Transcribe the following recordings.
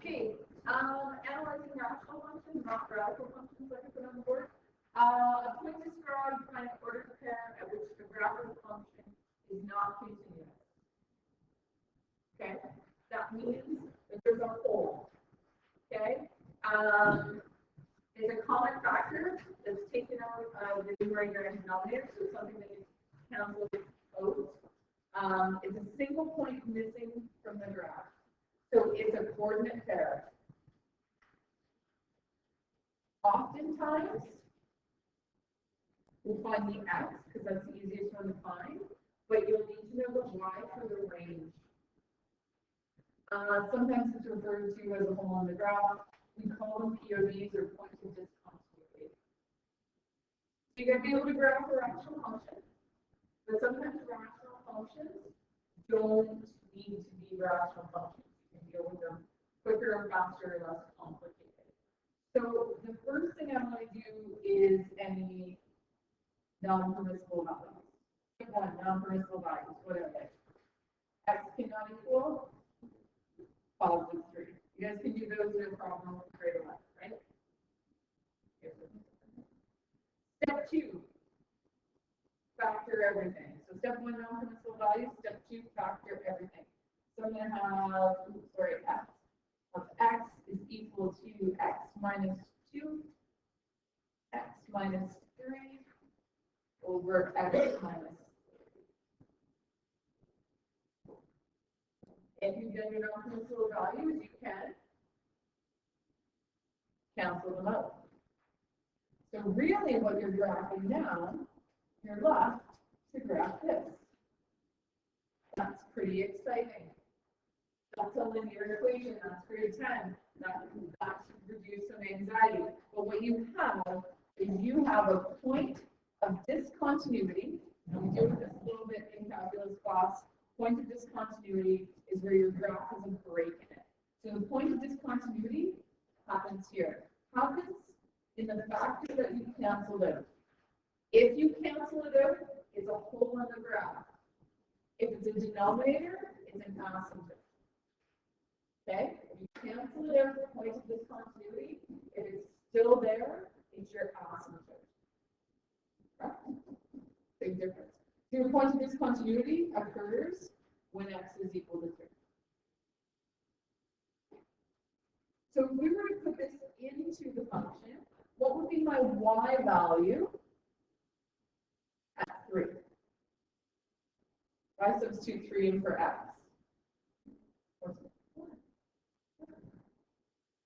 Okay, analyzing rational functions, not radical functions like I put on the board. A point described by an ordered pair at which the graph of the function is not continuous. Okay, that means that there's a hole. Okay, it's a common factor that's taken out of the numerator and denominator, so it's something that you cancel out. It's a single point missing from the graph. So it's a coordinate pair. Oftentimes, we'll find the x, because that's the easiest one to find, but you'll need to know the y for the range. Sometimes it's referred to as a hole in the graph. We call them PODs or points of discontinuity. So you're going to be able to graph a rational function, but sometimes rational functions don't need to be rational functions. You can deal with them quicker and faster and less complicated. So the first thing I'm going to do is any non-permissible values. One, non-permissible values, what are they? X cannot equal positive 3. You guys can do those in a problem straight away, right? Step 2, factor everything. So step 1, non-permissible values. Step 2, factor everything. So I'm going to have, x of x is equal to x minus 2, x minus 3 over x minus 3. If you get your non-permissible values, you can cancel them out. So really what you're graphing down, you're left to graph this. That's pretty exciting. That's a linear equation, that's grade 10. That should reduce some anxiety. But what you have is you have a point of discontinuity, and we deal with this a little bit in calculus class. Point of discontinuity is where your graph has a break in it. So the point of discontinuity happens here. Happens in the factor that you canceled out. If you cancel it out, it's a hole in the graph. If it's a denominator, it's an asymptote. Okay? If you cancel it out, the point of discontinuity, if it's still there, it's your asymptote. Right? Big difference. So your point of discontinuity occurs when x is equal to 3. So if we were to put this into the function, what would be my y value at 3? If I substitute 3 in for x.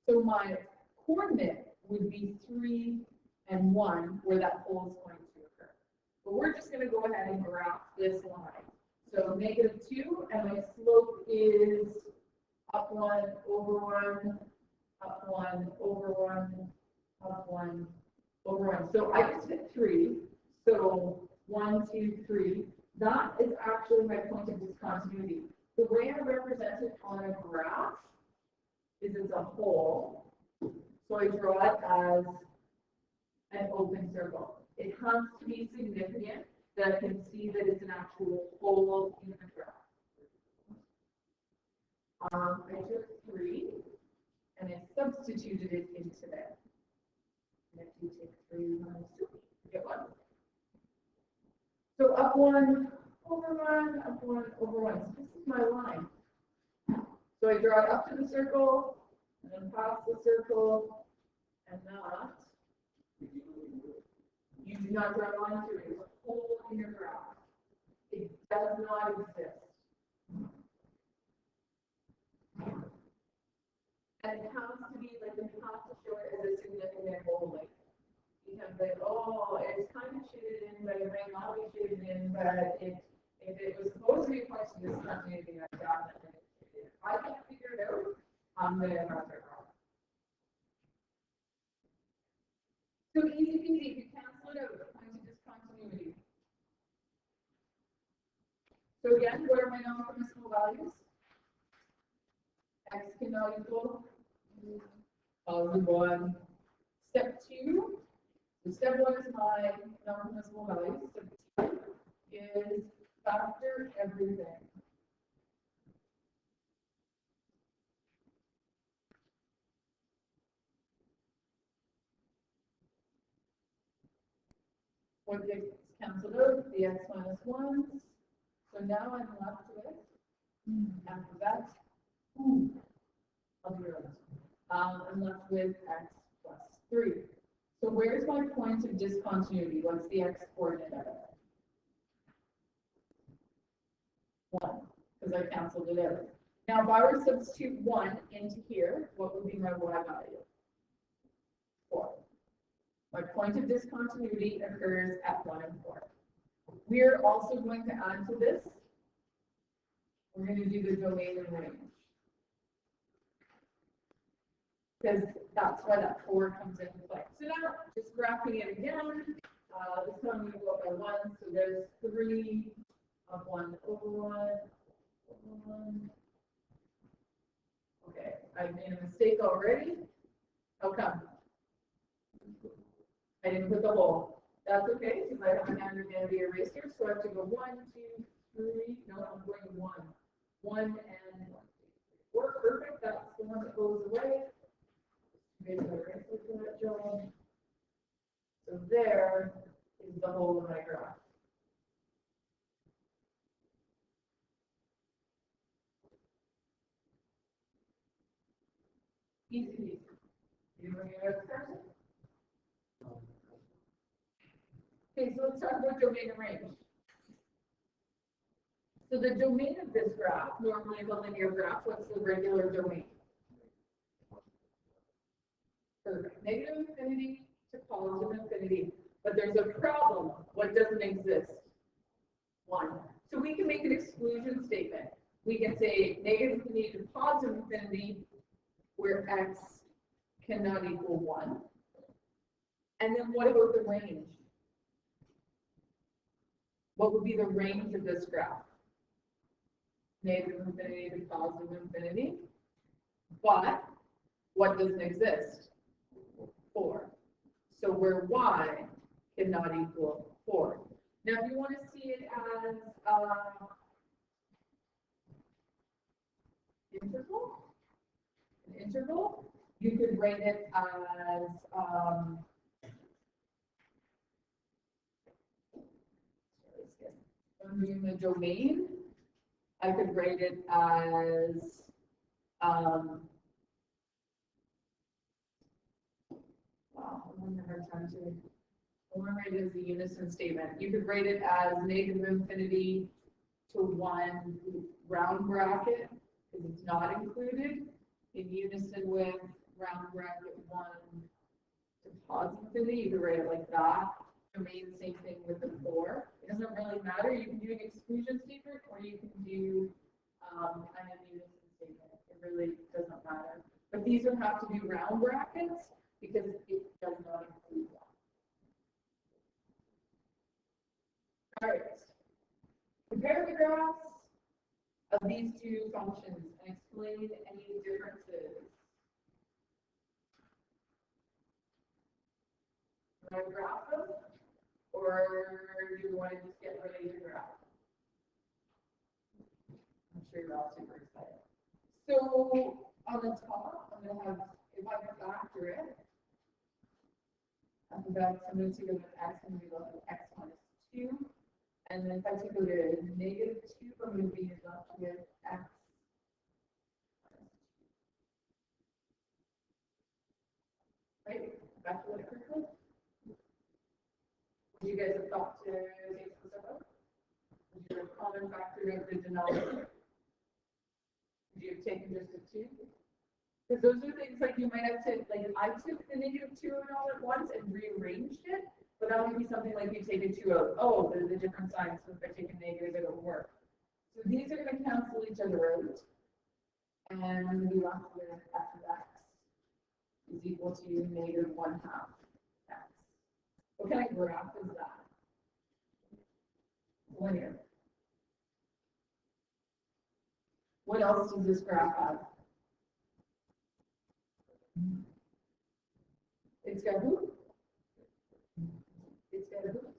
So my coordinate would be 3 and 1, where that hole is going to occur. But we're just going to go ahead and graph this line. So -2, and my slope is up 1 over 1, up 1 over 1, up 1 over 1. So I just hit 3. So 1, 2, 3. That is actually my point of discontinuity. The way I represent it on a graph is it's a hole. So I draw it as an open circle. It has to be significant that I can see that it's an actual hole in the graph. I took 3 and I substituted it into there. And if you take 3 minus 2, you get 1. So up 1 over 1, up 1 over 1. So this is my line. So I draw it up to the circle, and then past the circle, and that. You do not draw a line through it. It's a hole in your graph. It does not exist. And it has to be like, you have to show it as a significant hole. Like, you have like, oh, it's kind of shaded in, but it may not be shaded in, but if it was supposed to be a point of discontinuity, I got that. If I can't figure it out, I'm going to have it wrong. So easy peasy, you cancel it out, point of discontinuity. So again, what are my non-permissible values? X cannot equal positive 1. Step 2. So step 1 is my non-permissible values. Step 2 is factor everything. What gets canceled out? The x minus 1s. So now I'm left with, after that, I'll be honest. I'm left with x plus 3. So where's my point of discontinuity? What's the x coordinate of it? 1, because I canceled it out. Now, if I were to substitute 1 into here, what would be my y value? 4. My point of discontinuity occurs at 1 and 4. We're also going to add to this. We're going to do the domain and range. Because that's why that 4 comes into play. So now, just graphing it again, this time we go up by 1, so there's 3 of 1 over 1. Okay, I made a mistake already. How come? I didn't put the whole. That's okay, because I have an underhanded eraser, so I have to go 1, 2, 3. No, I'm going 1. 1 and 1, 2, 3, 4. Perfect. That's the one that goes away. Maybe I right click for that job. So there is the whole of my graph. Easy. You bring it out first? Okay, so let's talk about domain and range. So the domain of this graph, normally of a linear graph, what's the regular domain? Perfect. Negative infinity to positive infinity. But there's a problem. What doesn't exist? 1. So we can make an exclusion statement. We can say negative infinity to positive infinity, where x cannot equal 1. And then what about the range? What would be the range of this graph? Negative infinity to positive infinity. But what doesn't exist? 4. So where y cannot equal 4. Now, if you want to see it as an interval, you could write it as I'm doing the domain. I could write it as wow, I'm having a hard time to. I want to write it as a unison statement. You could write it as negative infinity to 1 round bracket, because it's not included, in unison with round bracket 1 to positive infinity. You could write it like that. Domain, same thing with the 4. It doesn't really matter. You can do an exclusion statement, or you can do kind of unison statement. It really doesn't matter. But these would have to be round brackets because it does not include that. All right. Compare the graphs of these two functions and explain any differences. Do I graph them, or do you want to just get ready to graph? I'm sure you're all super excited. So on the top, I'm going to have, if I factor it, after that, I'm going to take out an x and be left with x minus 2. And then if I take out a negative 2, I'm going to be left with x. Right? Back to what it correctly? Would you guys have thought to take this out? Would you have common factor of the denominator? Would you have taken just a 2? Because those are things like you might have to, like I took the negative 2 out all at once and rearranged it. But that would be something like you take a 2 out. Oh, there's a different sign, so if I take a negative, it won't work. So these are going to cancel each other out. And I'm going to be left with f of x is equal to negative 1/2 x. What kind of graph is that? Linear. What else does this graph have? It's got who? It's got a hoop.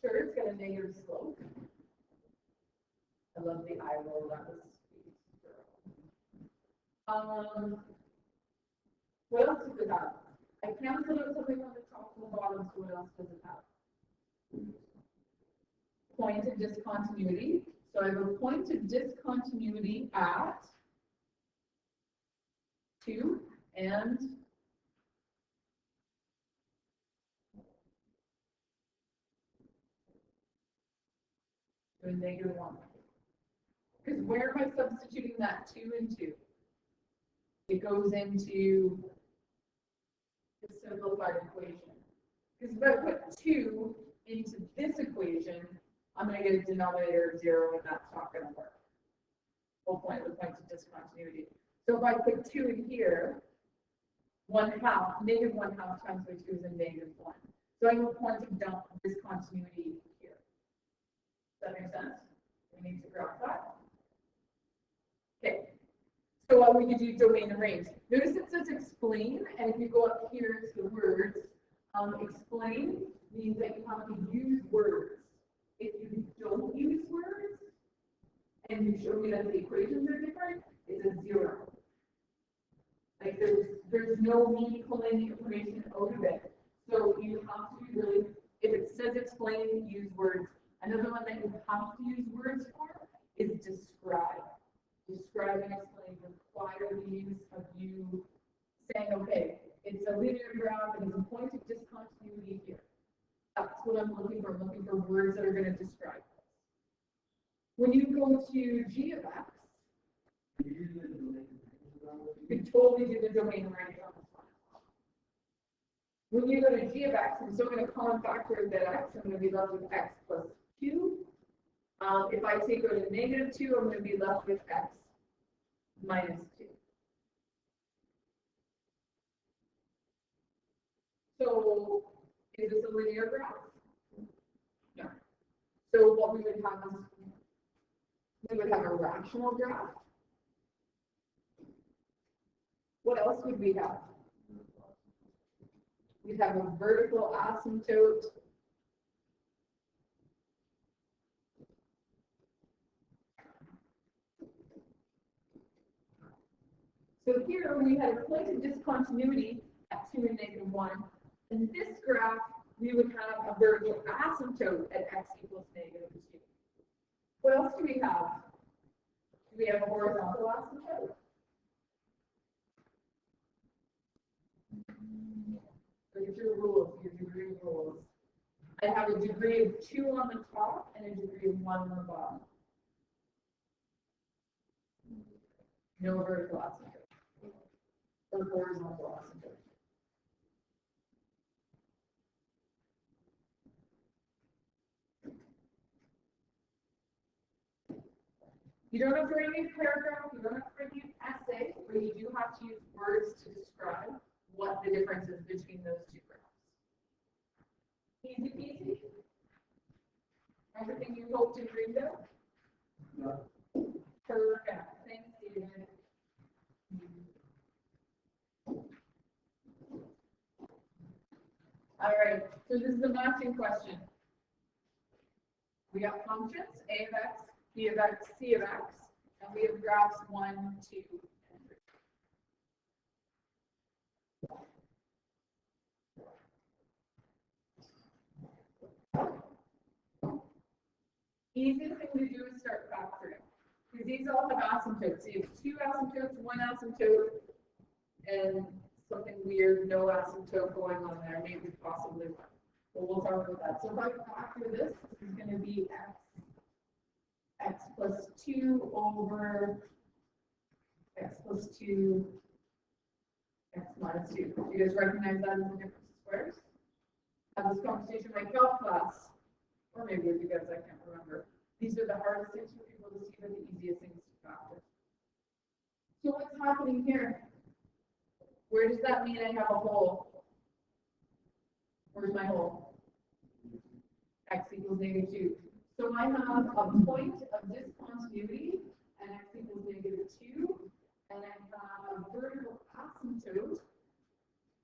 Sure, it's got a negative slope. I love the eye roll. That was sweet. What else does it have? I canceled out something on the top and the bottom, so what else does it have? Point of discontinuity. So I have a point of discontinuity at 2 and -1. Because where am I substituting that 2 into? It goes into the simplified equation. Because if I put 2 into this equation, I'm going to get a denominator of 0, and that's not going to work. Whole point of the point of discontinuity. So if I put 2 in here, -1/2 times by 2 is a -1. So I have a point of discontinuity here. Does that make sense? We need to graph that. Okay. So what we could do domain and range. Notice it says explain, and if you go up here to the words, explain means that you have to use words. If you don't use words, and you show me that the equations are different, it's a 0. Like there's no me pulling the information out of it. So you have to be really, if it says explain, use words. Another one that you have to use words for is describe. Describe and explain require the use of you saying, okay, it's a linear graph and it's a point of discontinuity here. That's what I'm looking for. I'm looking for words that are going to describe this. When you go to G of X, you can totally do the domain range on this one. When you go to G of X, I'm still going to common factor that X, I'm going to be left with X plus 2. If I take out a -2, I'm going to be left with X minus 2. So, is this a linear graph? No. So what we would have is, we would have a rational graph. What else would we have? We'd have a vertical asymptote. So here we had a point of discontinuity at 2 and -1. In this graph, we would have a vertical asymptote at x equals -2. What else do we have? Do we have a horizontal asymptote? Look at your rules, your degree rules. I have a degree of 2 on the top and a degree of 1 on the bottom. No vertical asymptote or horizontal asymptote. You don't have to write a paragraph, you don't have to write an essay, but you do have to use words to describe what the difference is between those two graphs. Easy peasy? Everything you hoped and dreamed of? Yeah. Perfect. Thanks, David. All right, so this is a matching question. We got functions, a of x, b of x, c of x, and we have graphs 1, 2, and 3. Easiest thing to do is start factoring. Because these all have asymptotes. So you have 2 asymptotes, 1 asymptote, and something weird, no asymptote going on there, maybe possibly 1. But we'll talk about that. So if I factor this, this is going to be x plus 2 over x plus 2, x minus 2. Do you guys recognize that as the difference of squares? Have this conversation in my calc class, or maybe with you guys, I can't remember. These are the hardest things for people to see, but the easiest things to factor. So what's happening here? Where does that mean I have a hole? Where's my hole? X equals -2. So I have a point of discontinuity, and x equals -2, and I have a vertical asymptote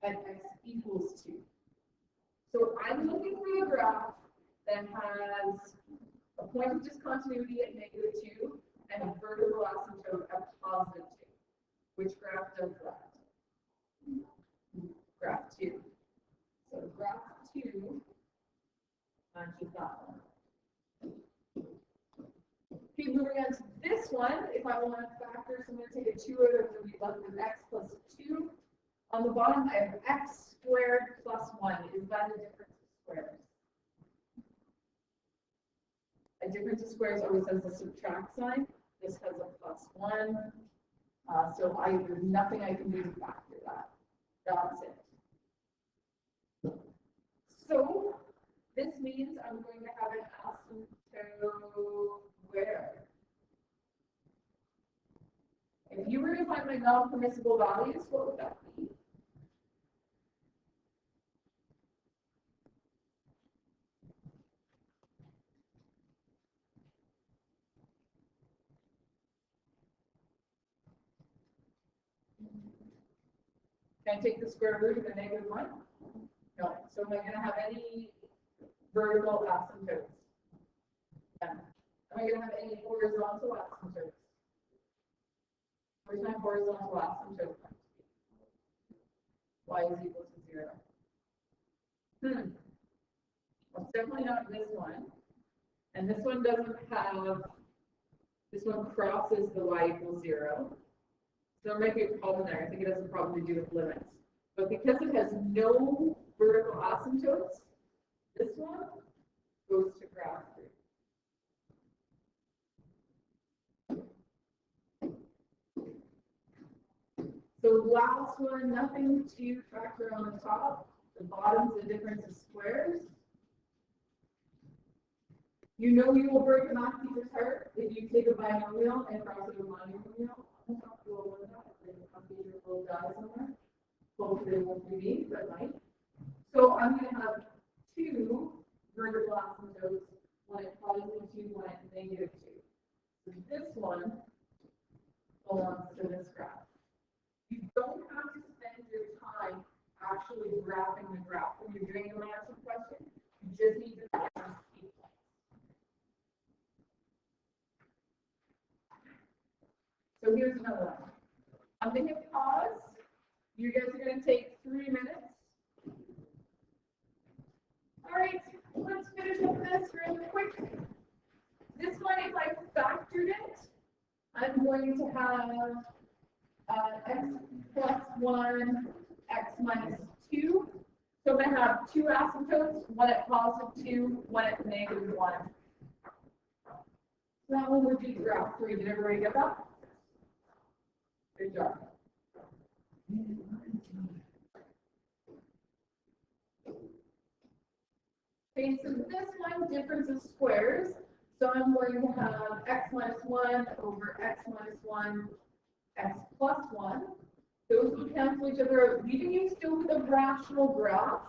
at x equals 2. So I'm looking for a graph that has a point of discontinuity at -2 and a vertical asymptote at +2. Which graph does that? graph 2. So graph 2 matches that one. Okay, moving on to this one, if I want to factor, so I'm going to take a 2 out of the be left with x plus 2. On the bottom, I have x squared plus 1. Is that a difference of squares? A difference of squares always has a subtract sign. This has a plus 1. So there's nothing I can do to factor that. That's it. So this means I'm going to have an asymptote where? If you were to find my non-permissible values, what would that be? Can I take the square root of a negative 1? No. So am I going to have any vertical asymptotes? No. Am I going to have any horizontal asymptotes? Where's my horizontal asymptote? Y is equal to 0. Well, it's definitely not this one. And this one doesn't have, this one crosses the y equals 0. So there might be a problem there. I think it has a problem to do with limits. But because it has no vertical asymptotes, this one goes to graph 3. So last one, nothing to factor on the top. The bottom's the difference of squares. You know you will break a math teacher's heart if you take a binomial and cross it with a monomial. I'm not sure what that will die somewhere. Hopefully they won't be me, but might. So I'm going to have 2 vertical asymptotes when it's positive 2, when it's negative 2. So this one belongs to this graph. You don't have to spend your time actually graphing the graph when you're doing a math question. You just need to find key points. So here's another one. I'm going to pause. You guys are going to take 3 minutes. All right, let's finish up this real quick. This one, if I factored it, I'm going to have x plus 1, x minus 2. So I'm going to have 2 asymptotes, one at positive 2, one at negative 1. So that one would be graph 3. Did everybody get that? Good job. Okay, so this one, difference of squares. So I'm going to have x minus 1 over x minus 1, x plus 1. Those will cancel each other out. Leaving you still with a rational graph.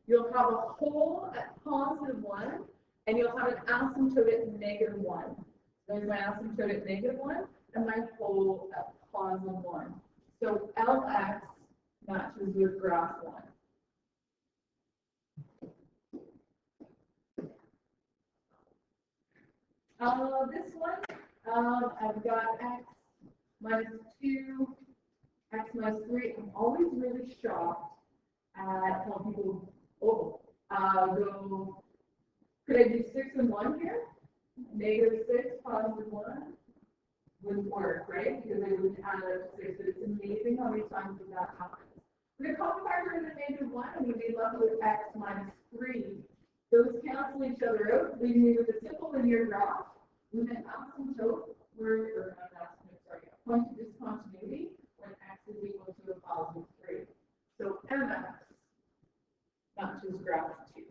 You'll have a whole at positive 1, and you'll have an asymptote at negative 1. There's my asymptote at negative 1, and my whole at positive 1. So Lx matches with graph 1. This one, I've got x minus 2, x minus 3. I'm always really shocked at how people go. Could I do 6 and 1 here? Negative 6, positive 1 wouldn't work, right? Because they wouldn't add up to 6. But it's amazing how many times that happens. We're going to call the factor in the negative 1, and we'd be left with x minus 3. Those cancel each other out, leaving me with a simple linear graph with an asymptote, or not an asymptote, sorry, a point of discontinuity when x is equal to a positive 3. So mx matches graph 2.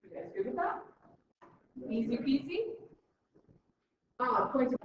You guys good with that? Easy peasy. Point of